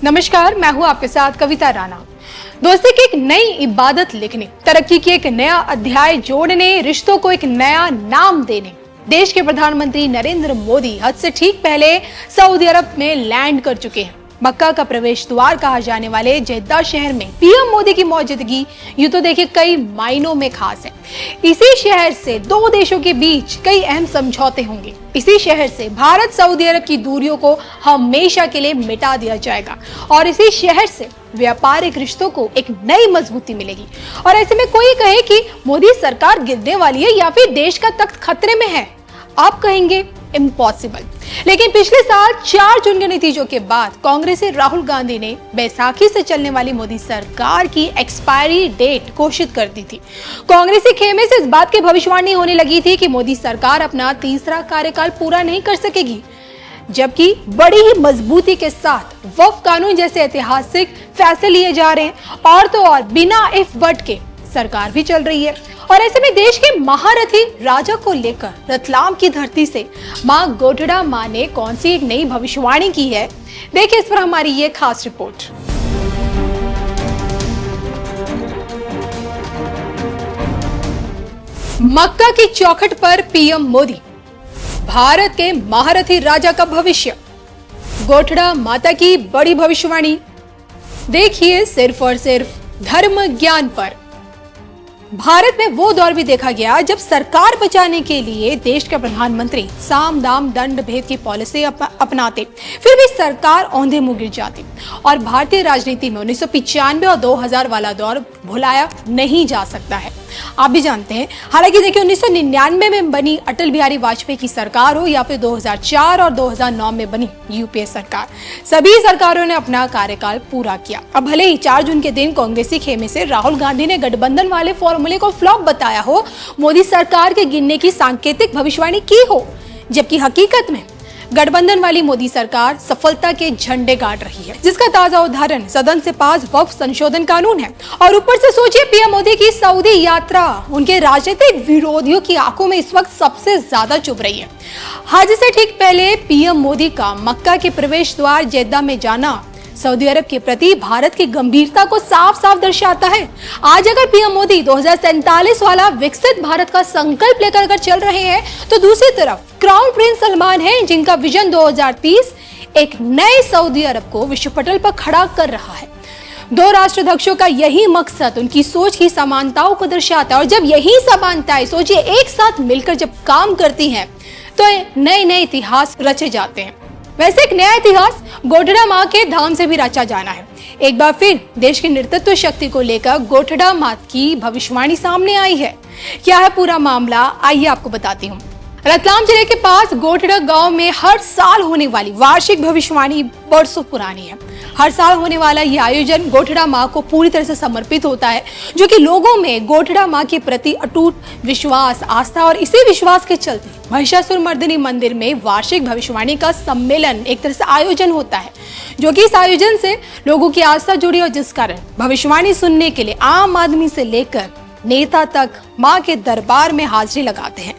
नमस्कार, मैं हूं आपके साथ कविता राणा। दोस्ती की एक नई इबादत लिखने, तरक्की की एक नया अध्याय जोड़ने, रिश्तों को एक नया नाम देने देश के प्रधानमंत्री नरेंद्र मोदी हज से ठीक पहले सऊदी अरब में लैंड कर चुके हैं। मक्का का प्रवेश द्वार कहा जाने वाले जेद्दा शहर में पीएम मोदी की मौजूदगी यूं तो देखिए कई मायनों में खास है। इसी शहर से दो देशों के बीच कई अहम समझौते होंगे। इसी शहर से भारत सऊदी अरब की दूरियों को हमेशा के लिए मिटा दिया जाएगा और इसी शहर से व्यापारिक रिश्तों को एक नई मजबूती मिलेगी। और ऐसे में कोई कहे कि मोदी सरकार गिरने वाली है या फिर देश का तख्त खतरे में है, आप कहेंगे इम्पॉसिबल। लेकिन पिछले साल 4 जून के नतीजों के बाद कांग्रेसी राहुल गांधी ने बैसाखी से चलने वाली मोदी सरकार की एक्सपायरी डेट घोषित कर दी थी। कांग्रेसी खेमे से इस बात की भविष्यवाणी होने लगी थी कि मोदी सरकार अपना तीसरा कार्यकाल पूरा नहीं कर सकेगी, जबकि बड़ी ही मजबूती के साथ वक्फ कानून जैसे ऐतिहासिक फैसले लिए जा रहे हैं और तो और बिना इफ बट के सरकार भी चल रही है। और ऐसे में देश के महारथी राजा को लेकर रतलाम की धरती से मां गोठड़ा मां ने कौन सी एक नई भविष्यवाणी की है, देखिए इस पर हमारी ये खास रिपोर्ट। मक्का की चौखट पर पीएम मोदी, भारत के महारथी राजा का भविष्य, गोठड़ा माता की बड़ी भविष्यवाणी। देखिए सिर्फ और सिर्फ धर्म ज्ञान पर। भारत में वो दौर भी देखा गया जब सरकार बचाने के लिए देश के प्रधानमंत्री साम दाम दंड भेद की पॉलिसी अपनाते, फिर भी सरकार औंधे मुंह गिर जाती। और भारतीय राजनीति में 1995 और 2000 वाला दौर भुलाया नहीं जा सकता है, आप भी जानते हैं। हालांकि देखिए 1999 में बनी अटल बिहारी वाजपेयी की सरकार हो या फिर 2004 और 2009 में बनी यूपीए सरकार, सभी सरकारों ने अपना कार्यकाल पूरा किया। अब भले ही 4 जून के दिन कांग्रेसी खेमे से राहुल गांधी ने गठबंधन वाले फॉर्मूले को फ्लॉप बताया हो, मोदी सरकार के गिरने की सांकेतिक भविष्यवाणी की हो, जबकि हकीकत में गठबंधन वाली मोदी सरकार सफलता के झंडे गाड़ रही है, जिसका ताजा उदाहरण सदन से पास वक्फ संशोधन कानून है। और ऊपर से सोचिए पीएम मोदी की सऊदी यात्रा उनके राजनीतिक विरोधियों की आंखों में इस वक्त सबसे ज्यादा चुभ रही है। हज से ठीक पहले पीएम मोदी का मक्का के प्रवेश द्वार जेद्दा में जाना सऊदी अरब के प्रति भारत की गंभीरता को साफ साफ दर्शाता है। आज अगर पीएम मोदी 2047 वाला विकसित भारत का संकल्प लेकर चल रहे हैं, तो दूसरी तरफ क्राउन प्रिंस सलमान है जिनका विजन 2030 एक नए सऊदी अरब को विश्व पटल पर खड़ा कर रहा है। दो राष्ट्राध्यक्षों का यही मकसद उनकी सोच की समानताओं को दर्शाता है। और जब यही समानताएं सोचिए एक साथ मिलकर जब काम करती हैं, तो नए नए इतिहास रचे जाते हैं। वैसे एक नया इतिहास गोठड़ा मां के धाम से भी रचा जाना है। एक बार फिर देश की नेतृत्व शक्ति को लेकर गोठड़ा मां की भविष्यवाणी सामने आई है। क्या है पूरा मामला, आइए आपको बताती हूँ। रतलाम जिले के पास गोठड़ा गांव में हर साल होने वाली वार्षिक भविष्यवाणी बरसों पुरानी है। हर साल होने वाला यह आयोजन गोठड़ा मां को पूरी तरह से समर्पित होता है, जो कि लोगों में गोठड़ा मां के प्रति अटूट विश्वास, आस्था और इसी विश्वास के चलते महिषासुर मर्दिनी मंदिर में वार्षिक भविष्यवाणी का सम्मेलन एक तरह से आयोजन होता है, जो कि इस आयोजन से लोगों की आस्था जुड़ी और जिस कारण भविष्यवाणी सुनने के लिए आम आदमी से लेकर नेता तक मां के दरबार में हाजिरी लगाते हैं।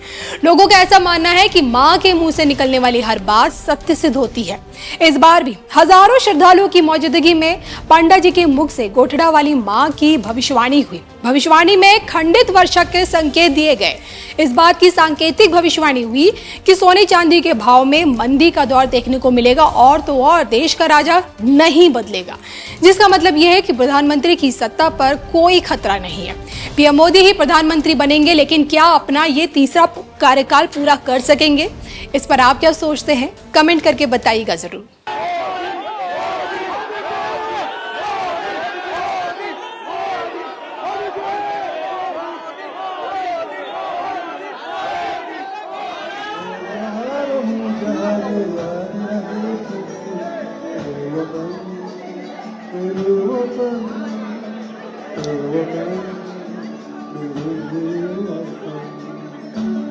लोगों का ऐसा मानना है कि मां के मुंह से निकलने वाली हर बात सत्य सिद्ध होती है। इस बार भी हजारों श्रद्धालुओं की मौजूदगी में पंडा जी के मुख से गोठड़ा वाली मां की भविष्यवाणी हुई। भविष्यवाणी में खंडित वर्षा के संकेत दिए गए। इस बात की सांकेतिक भविष्यवाणी हुई कि सोने चांदी के भाव में मंदी का दौर देखने को मिलेगा और तो और देश का राजा नहीं बदलेगा, जिसका मतलब यह है कि प्रधानमंत्री की सत्ता पर कोई खतरा नहीं है। पीएम मोदी ही प्रधानमंत्री बनेंगे, लेकिन क्या अपना ये तीसरा कार्यकाल पूरा कर सकेंगे? इस पर आप क्या सोचते हैं, कमेंट करके बताइएगा जरूर। Thank you.